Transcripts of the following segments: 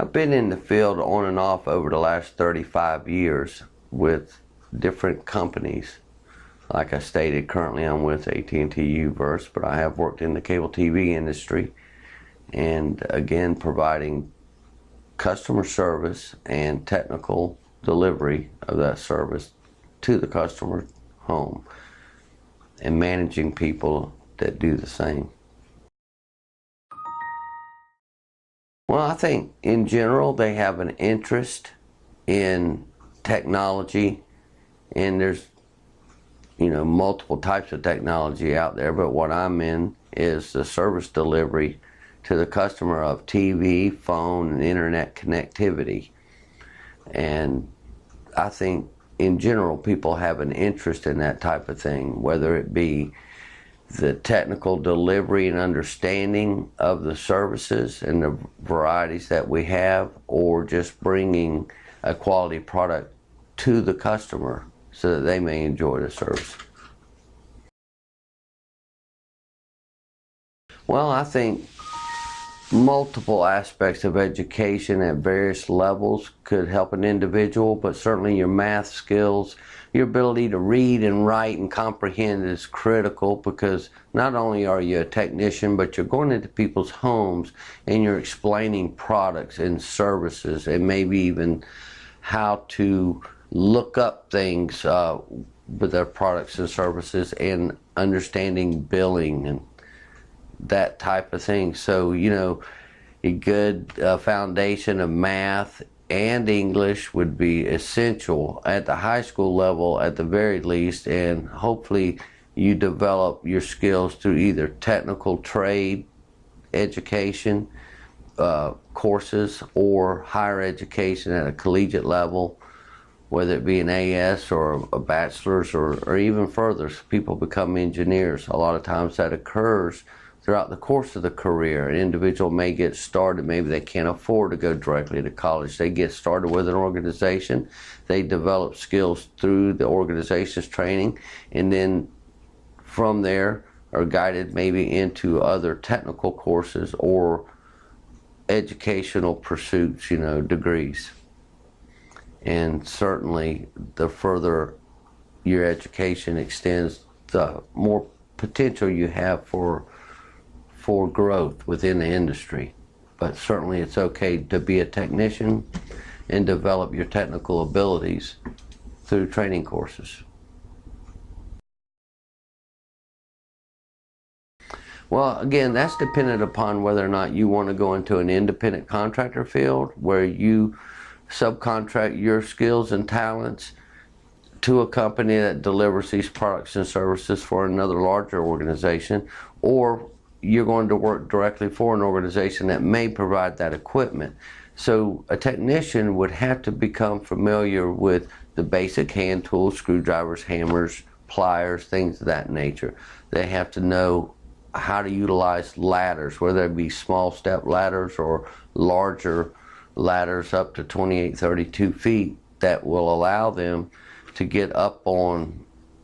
I've been in the field on and off over the last 35 years with different companies. Like I stated, currently I'm with AT&T UVerse, but I have worked in the cable TV industry and again providing customer service and technical delivery of that service to the customer home and managing people that do the same. Well, I think in general they have an interest in technology, and there's multiple types of technology out there, but what I'm in is the service delivery to the customer of TV, phone, and internet connectivity. And I think in general people have an interest in that type of thing, whether it be the technical delivery and understanding of the services and the varieties that we have, or just bringing a quality product to the customer so that they may enjoy the service. Well, I think multiple aspects of education at various levels could help an individual, but certainly your math skills, your ability to read and write and comprehend is critical, because not only are you a technician, but you're going into people's homes and you're explaining products and services, and maybe even how to look up things with their products and services, and understanding billing and that type of thing. So, a good foundation of math and English would be essential at the high school level at the very least, and hopefully you develop your skills through either technical trade education courses or higher education at a collegiate level, whether it be an AS or a bachelor's or even further. So people become engineers. A lot of times that occurs throughout the course of the career. An individual may get started, maybe they can't afford to go directly to college. They get started with an organization, they develop skills through the organization's training, and then from there are guided maybe into other technical courses or educational pursuits, degrees. And certainly the further your education extends, the more potential you have for growth within the industry. But certainly it's okay to be a technician and develop your technical abilities through training courses. Well, again, that's dependent upon whether or not you want to go into an independent contractor field where you subcontract your skills and talents to a company that delivers these products and services for another larger organization, or you're going to work directly for an organization that may provide that equipment. So a technician would have to become familiar with the basic hand tools, screwdrivers, hammers, pliers, things of that nature. They have to know how to utilize ladders, whether it be small step ladders or larger ladders up to 28, 32 feet that will allow them to get up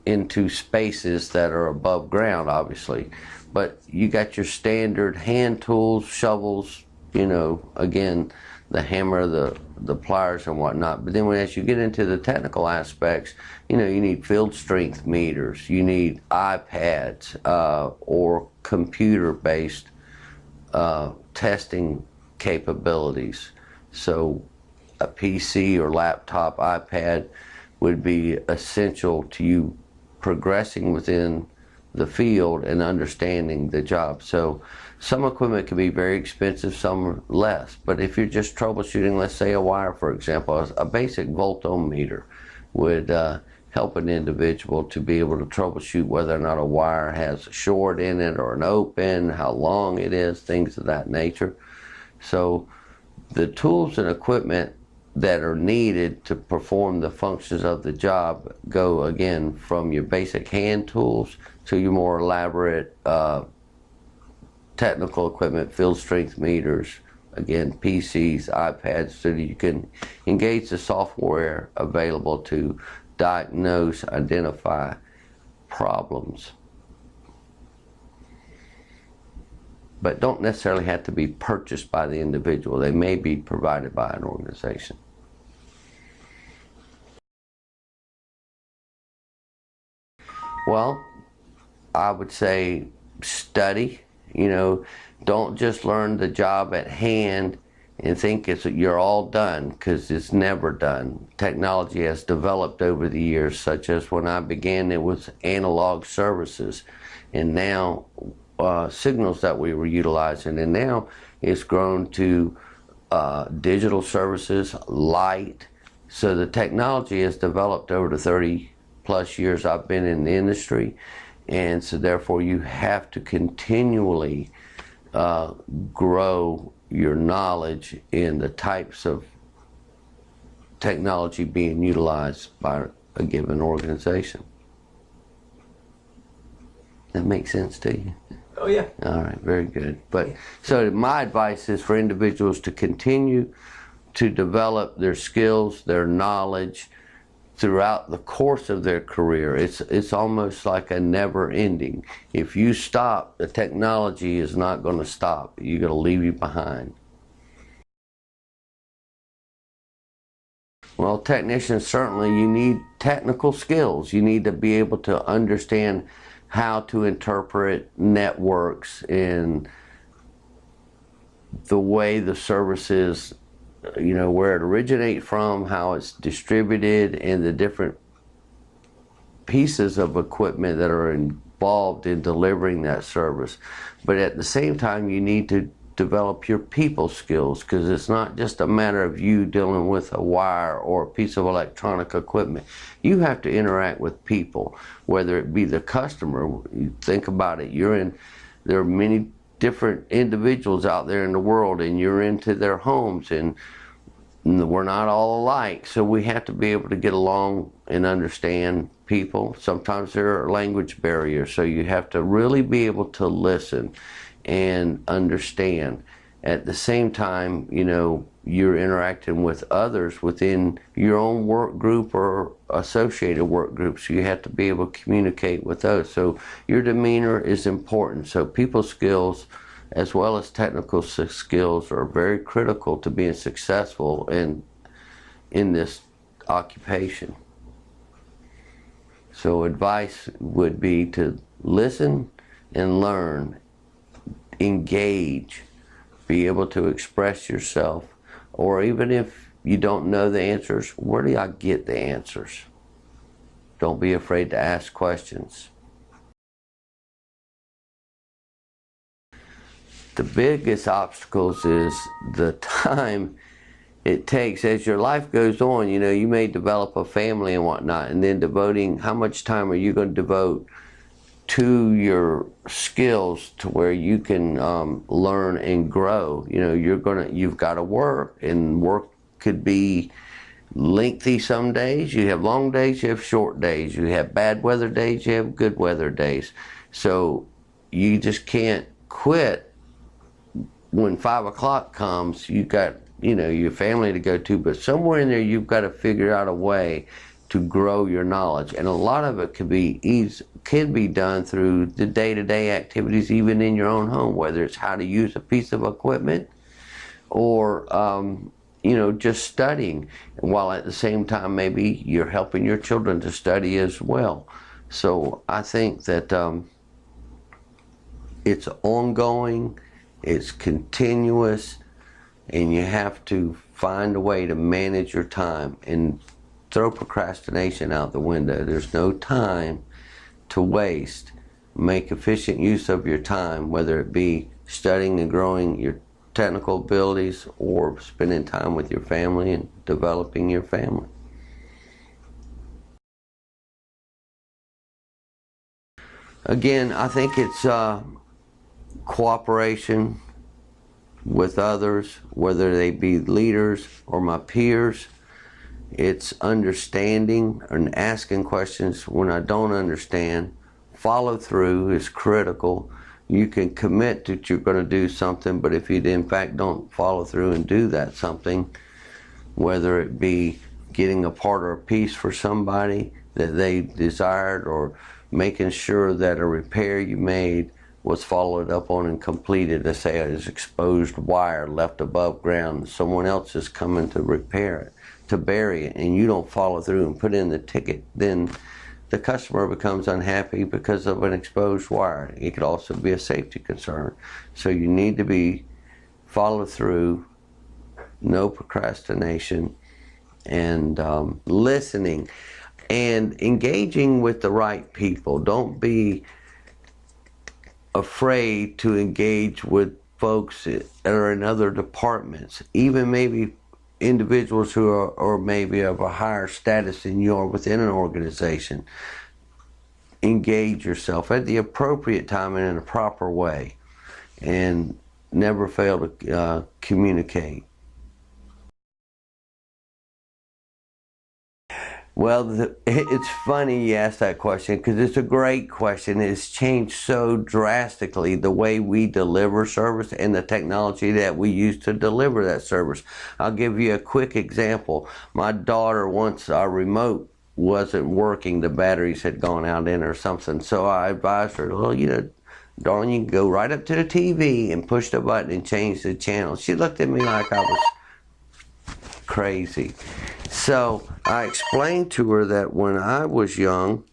into spaces that are above ground, obviously. But you got your standard hand tools, shovels, again, the hammer, the pliers and whatnot. But then as you get into the technical aspects, you need field strength meters, you need iPads or computer-based testing capabilities. So a PC or laptop, iPad would be essential to you progressing within the field and understanding the job. So some equipment can be very expensive, some less. But if you're just troubleshooting, let's say a wire, for example, a basic voltometer would help an individual to be able to troubleshoot whether or not a wire has a short in it or an open, how long it is, things of that nature. So the tools and equipment that are needed to perform the functions of the job go, again, from your basic hand tools to your more elaborate technical equipment, field strength meters, again, PCs, iPads, so that you can engage the software available to diagnose, identify problems. but don't necessarily have to be purchased by the individual. They may be provided by an organization. Well, I would say study. Don't just learn the job at hand and think you're all done, because it's never done. Technology has developed over the years, such as when I began it was analog services, and now signals that we were utilizing, and now it's grown to digital services, light. So the technology has developed over the 30 plus years I've been in the industry, and so therefore you have to continually grow your knowledge in the types of technology being utilized by a given organization. That makes sense to you? Oh yeah. All right, very good. But so my advice is for individuals to continue to develop their skills, their knowledge throughout the course of their career. It's almost like a never ending. If you stop, the technology is not going to stop. You're going to leave you behind. Well, technicians, certainly you need technical skills. You need to be able to understand how to interpret networks and the way the service is, where it originates from, how it's distributed, and the different pieces of equipment that are involved in delivering that service. But at the same time, you need to develop your people skills, because it's not just a matter of you dealing with a wire or a piece of electronic equipment. You have to interact with people, whether it be the customer. You think about it, there are many different individuals out there in the world, and you're into their homes, and we're not all alike, so we have to be able to get along and understand people. Sometimes there are language barriers, so you have to really be able to listen and understand. At the same time, you're interacting with others within your own work group or associated work groups, so you have to be able to communicate with those. So your demeanor is important. So people skills as well as technical skills are very critical to being successful in this occupation. So advice would be to listen and learn, engage, be able to express yourself, or even if you don't know the answers, where do I get the answers? Don't be afraid to ask questions. The biggest obstacles is the time it takes. As your life goes on, you may develop a family and whatnot, and then how much time are you going to devote to your skills to where you can learn and grow? You've got to work, and work could be lengthy some days. You have long days, you have short days, you have bad weather days, you have good weather days. So you just can't quit when 5 o'clock comes. You got your family to go to, but somewhere in there you've got to figure out a way to grow your knowledge, and a lot of it can be done through the day-to-day activities, even in your own home, whether it's how to use a piece of equipment or just studying, while at the same time maybe you're helping your children to study as well. So I think that it's ongoing, it's continuous, and you have to find a way to manage your time and throw procrastination out the window. There's no time to waste. Make efficient use of your time, whether it be studying and growing your technical abilities or spending time with your family and developing your family. Again, I think it's cooperation with others, whether they be leaders or my peers. It's understanding and asking questions when I don't understand. Follow through is critical. You can commit that you're going to do something, but if you in fact don't follow through and do that something, whether it be getting a part or a piece for somebody that they desired, or making sure that a repair you made was followed up on and completed. Let's say there's exposed wire left above ground. Someone else is coming to repair it, to bury it, and you don't follow through and put in the ticket, then the customer becomes unhappy because of an exposed wire. It could also be a safety concern. So you need to be follow through, no procrastination, and listening and engaging with the right people. Don't be afraid to engage with folks that are in other departments, even maybe individuals who are or maybe of a higher status than you are within an organization. Engage yourself at the appropriate time and in a proper way, and never fail to communicate. Well, it's funny you asked that question, because it's a great question. It's changed so drastically, the way we deliver service and the technology that we use to deliver that service. I'll give you a quick example. My daughter, once our remote wasn't working, the batteries had gone out in it or something, so I advised her, well, you know, darling, you can go right up to the TV and push the button and change the channel. She looked at me like I was crazy. So I explained to her that when I was young,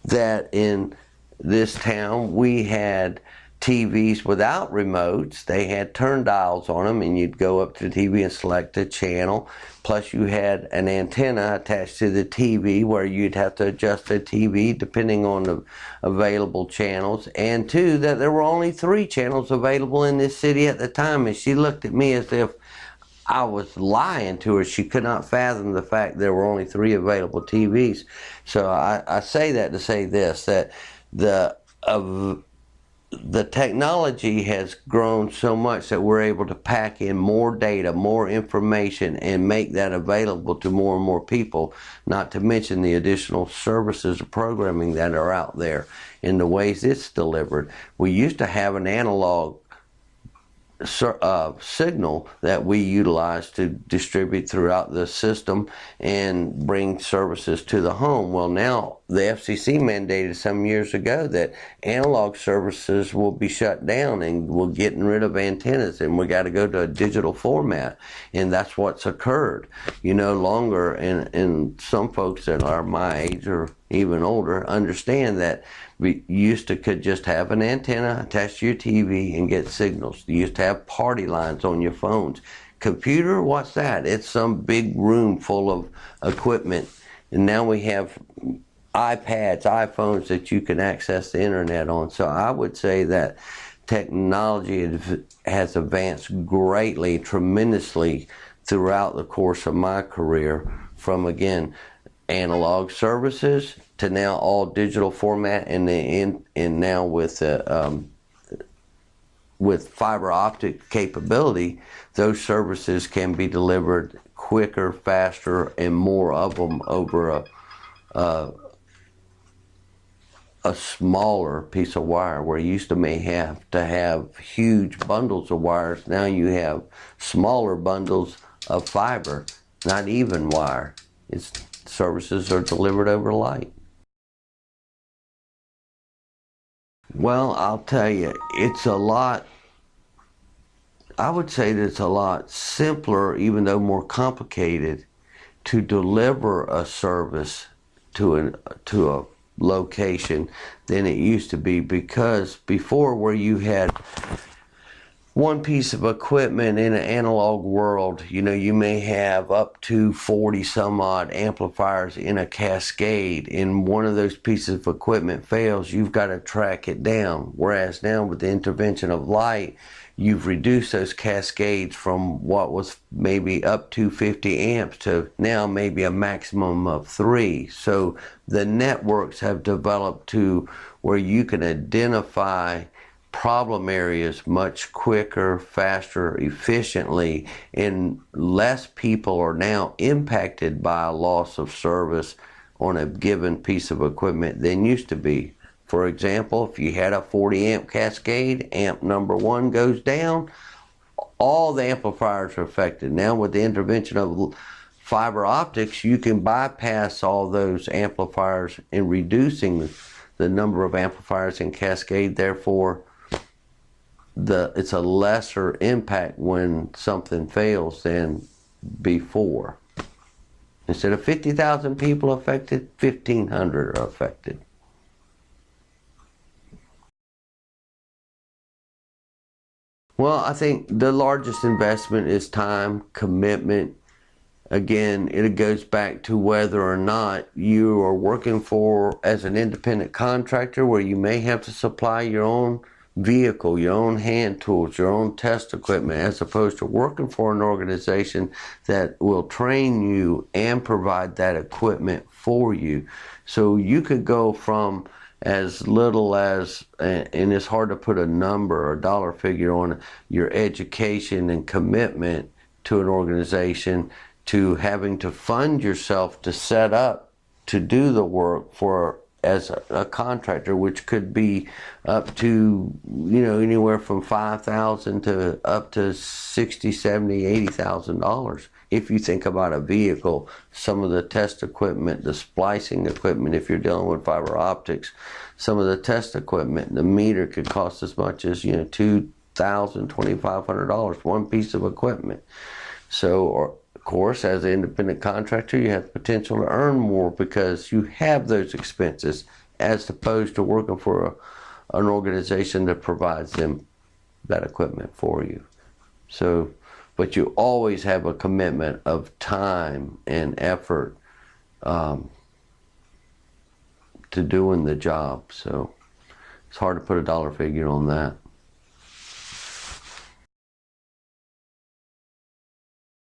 that in this town we had TVs without remotes. They had turn dials on them, and you'd go up to the TV and select a channel. Plus you had an antenna attached to the TV where you'd have to adjust the TV depending on the available channels. And two, that there were only 3 channels available in this city at the time. And she looked at me as if I was lying to her. She could not fathom the fact there were only 3 available TVs. So I say that to say this, that the technology has grown so much that we're able to pack in more data, more information, and make that available to more and more people, not to mention the additional services or programming that are out there in the ways it's delivered. We used to have an analog signal that we utilize to distribute throughout the system and bring services to the home. Well, now the FCC mandated some years ago that analog services will be shut down, and we're getting rid of antennas, and we got to go to a digital format, and that's what's occurred. You no longer, and some folks that are my age or even older understand that we could just have an antenna attached to your TV and get signals. You used to have party lines on your phones. Computer, what's that? It's some big room full of equipment. And now we have iPads, iPhones that you can access the internet on. So I would say that technology has advanced greatly, tremendously throughout the course of my career, from, again, analog services to now all digital format, and now with fiber optic capability, those services can be delivered quicker, faster, and more of them over a smaller piece of wire. Where you used to may have to have huge bundles of wires, now you have smaller bundles of fiber, not even wire. Services are delivered over light. Well, I'll tell you, it's a lot, I would say that it's a lot simpler, even though more complicated, to deliver a service to a location than it used to be. Because before, where you had one piece of equipment in an analog world, you know, you may have up to 40 some odd amplifiers in a cascade, and one of those pieces of equipment fails, you've got to track it down. Whereas now, with the intervention of light, you've reduced those cascades from what was maybe up to 50 amps to now maybe a maximum of 3. So the networks have developed to where you can identify problem areas much quicker, faster, efficiently, and less people are now impacted by a loss of service on a given piece of equipment than used to be. For example, if you had a 40 amp cascade, amp number 1 goes down, all the amplifiers are affected. Now, with the intervention of fiber optics, you can bypass all those amplifiers in reducing the number of amplifiers in cascade, therefore it's a lesser impact when something fails than before. Instead of 50,000 people affected, 1,500 are affected. Well, I think the largest investment is time, commitment. Again, it goes back to whether or not you are working for as an independent contractor, where you may have to supply your own vehicle, your own hand tools, your own test equipment, as opposed to working for an organization that will train you and provide that equipment for you. So you could go from as little as, and it's hard to put a number or dollar figure on your education and commitment to an organization, to having to fund yourself to set up to do the work for as a contractor, which could be up to, anywhere from $5,000 to up to $60,000, $70,000, $80,000. If you think about a vehicle, some of the test equipment, the splicing equipment, if you're dealing with fiber optics, some of the test equipment, the meter could cost as much as $2,000, $2,500, one piece of equipment. So, of course, as an independent contractor, you have the potential to earn more because you have those expenses, as opposed to working for an organization that provides them that equipment for you. So, but you always have a commitment of time and effort to doing the job. So it's hard to put a dollar figure on that.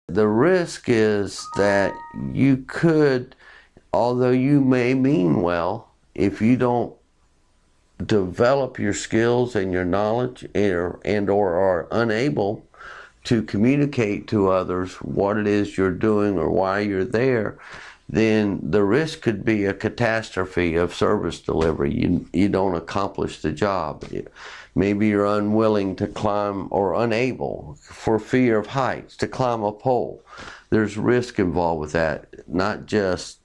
The risk is that you could, although you may mean well, if you don't develop your skills and your knowledge and or are unable to communicate to others what it is you're doing or why you're there, then the risk could be a catastrophe of service delivery. You don't accomplish the job. Maybe you're unwilling to climb, or unable, for fear of heights, to climb a pole. There's risk involved with that, not just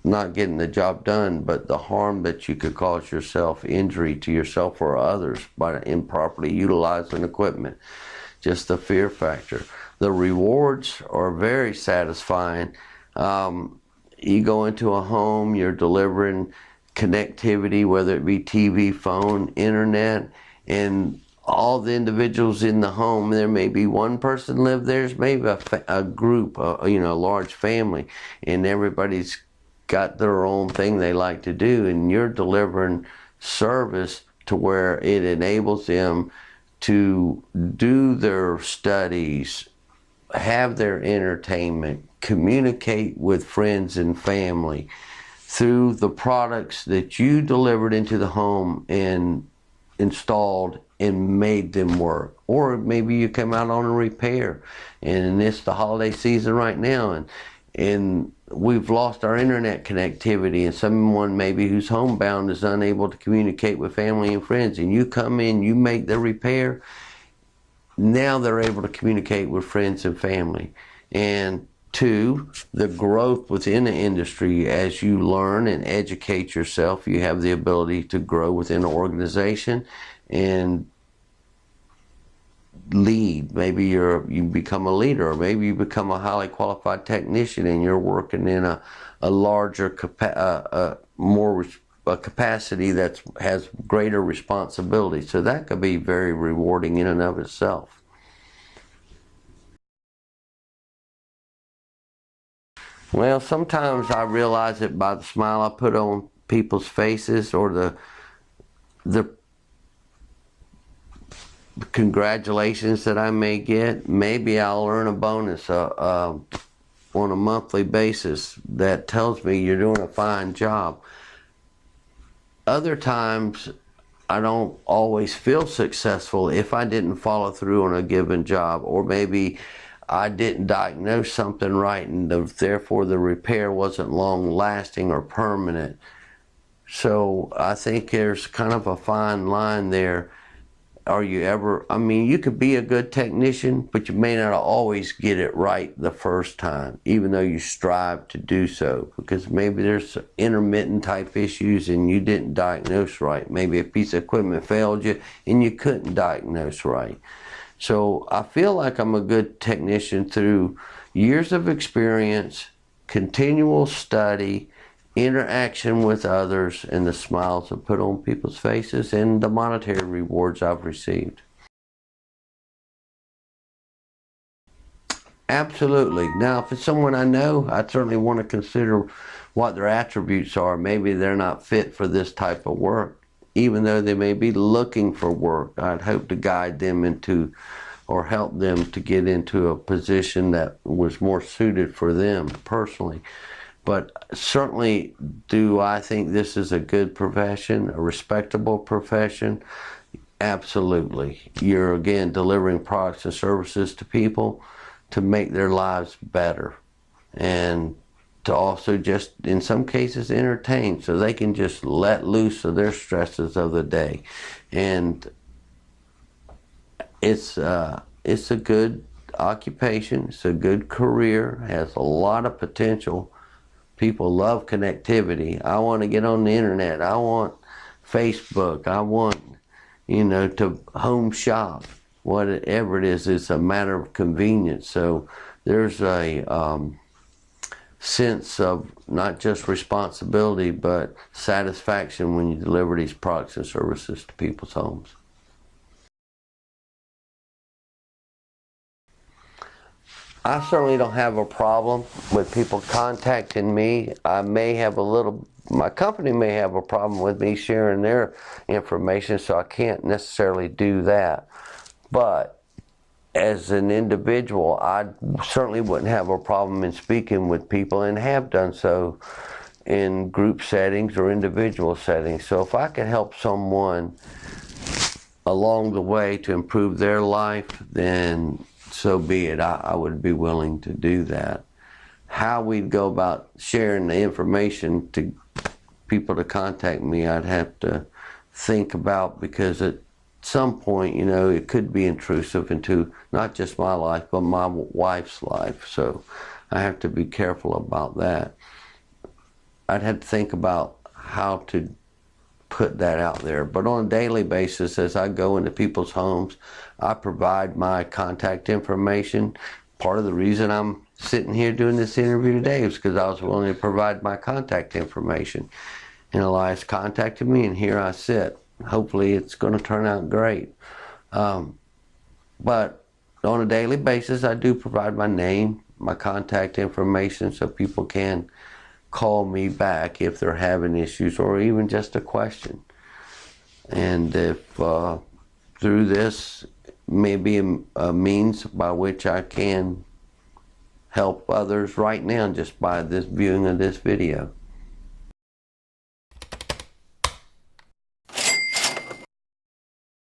not getting the job done, but the harm that you could cause yourself, injury to yourself or others by improperly utilizing equipment. Just the fear factor. The rewards are very satisfying. You go into a home, you're delivering connectivity, whether it be TV, phone, internet, and all the individuals in the home, there may be one person live there, there's maybe a group, a large family, and everybody's got their own thing they like to do, and you're delivering service to where it enables them to do their studies, have their entertainment, communicate with friends and family through the products that you delivered into the home and installed and made them work. Or maybe you come out on a repair, and it's the holiday season right now, and we've lost our internet connectivity, and someone maybe who's homebound is unable to communicate with family and friends, and you come in, you make the repair, now they're able to communicate with friends and family. And two, the growth within the industry, as you learn and educate yourself, you have the ability to grow within an organization and lead. Maybe you become a leader, or maybe you become a highly qualified technician and you're working in a larger capacity that has greater responsibility. So that could be very rewarding in and of itself. Well, sometimes I realize it by the smile I put on people's faces, or the congratulations that I may get. Maybe I'll earn a bonus on a monthly basis that tells me you're doing a fine job. Other times, I don't always feel successful if I didn't follow through on a given job, or maybe I didn't diagnose something right, and therefore the repair wasn't long lasting or permanent. So I think there's kind of a fine line there are you ever, I mean, you could be a good technician, but you may not always get it right the first time, even though you strive to do so, because maybe there's intermittent type issues and you didn't diagnose right. Maybe a piece of equipment failed you and you couldn't diagnose right. So I feel like I'm a good technician through years of experience, continual study, interaction with others, and the smiles I put on people's faces, and the monetary rewards I've received. Absolutely. Now, if it's someone I know, I certainly want to consider what their attributes are. Maybe they're not fit for this type of work. Even though they may be looking for work, I'd hope to guide them into, or help them to get into a position that was more suited for them personally. But certainly, do I think this is a good profession, a respectable profession? Absolutely. You're, again, delivering products and services to people to make their lives better, and to also just, in some cases, entertain, so they can just let loose of their stresses of the day. And it's a good occupation. It's a good career. Has a lot of potential. People love connectivity. I want to get on the internet. I want Facebook. I want, to home shop. Whatever it is, it's a matter of convenience. So there's a sense of not just responsibility, but satisfaction when you deliver these products and services to people's homes. I certainly don't have a problem with people contacting me. My company may have a problem with me sharing their information, so I can't necessarily do that. But as an individual, I certainly wouldn't have a problem in speaking with people, and have done so in group settings or individual settings. So if I can help someone along the way to improve their life, then so be it. I would be willing to do that. How we'd go about sharing the information to people to contact me, I'd have to think about, because at some point, it could be intrusive into not just my life, but my wife's life. So I have to be careful about that. I'd have to think about how to put that out there. But on a daily basis, as I go into people's homes, I provide my contact information. Part of the reason I'm sitting here doing this interview today is because I was willing to provide my contact information. And Elias contacted me, and here I sit. Hopefully it's going to turn out great. But on a daily basis, I do provide my name, my contact information, so people can call me back if they're having issues, or even just a question. And if through this may be a means by which I can help others right now just by this viewing of this video.